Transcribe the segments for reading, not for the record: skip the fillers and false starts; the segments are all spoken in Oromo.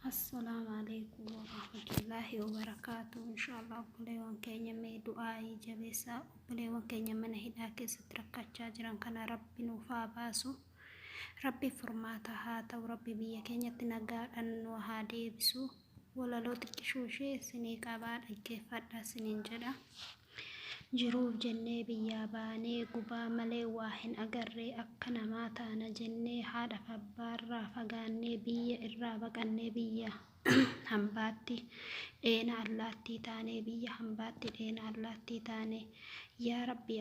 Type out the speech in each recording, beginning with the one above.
السلام عليكم ورحمة الله وبركاته. إن شاء الله بليوان كينيا مي دعائي جبيسا بليوان كينيا من هداك ستركة جاجران كان ربي نوفا باسو ربي فرماتا هاتا وربي بيا كينيا تنقال أن وهادي بسو ولا لو تكشوشي سني كابار كيف أدى سنين جدا جروف جنة بيا باني قبا ملي واحن أقري أكنا ماتانا جنة هذا فبارا فقاني بيا إرابقاني بيا همباتي دينا اللاتي تاني بيا همباتي دينا اللاتي تاني يا ربي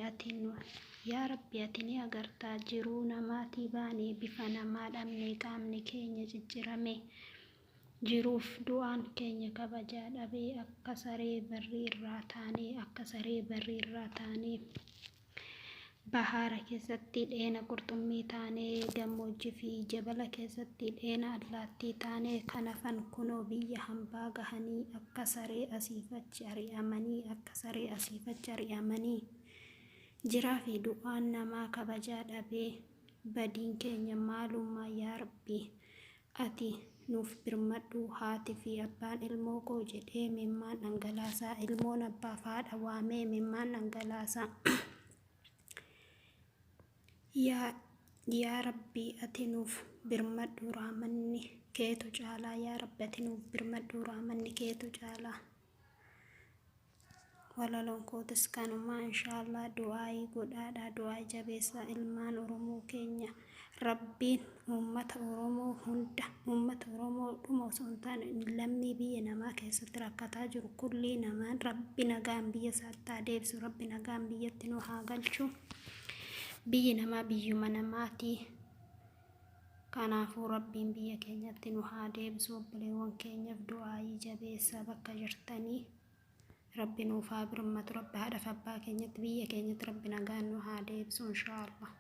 أتني أقرتا جرونا ماتي باني بفنا مادامني كامني كينيا ججرمي جروف دوان كينيا كبجا أبي أكسري برير راتاني بحارة كيستي دينا قرطمي تاني جموج في جبل كيستي دينا اللاتي تاني كنفن كنو بيا همباغ هني أكسري أسيفة جري أمني جرافي دوان نما كبجا أبي بدين كينيا معلومة يا ربي أتي nuuf birmadhu haati fi abbaan ilmoo koo jedhee mimmaan dhangalaasaa ilmoon abbaa fi haadha waamee mimmaan dhangalaasaa yaa rabbii ati nuuf birmadhu raamanni keetu caalaa yaa rabbi ati nuuf birmadhu raamanni keetu caalaa walaloon kootis kanumaa inshaallah du'aayii godhaadha du'aayii jabeessaa ilmaan oromoo keenya rabbiin ummata oromoo hunda ummata oromoo dhuma osoo hin taane lammii biyya namaa keessatti rakkataa jiru kullii namaan rabbi nagaan biyya isaatti haa deebisu rabbi nagaan biyyatti nu haa galchu biyyi namaa biyyuma namaatii kanaafuu rabbiin biyya keenyatti nu haa deebisu obboleewwan keenyaaf du'aayii jabeessaa bakka jirtanii rabbi nuuf haa birmatu rabbi haadha fi abbaa keenyatti biyya keenyatti rabbi nagaan nu haa deebisu inshaallah.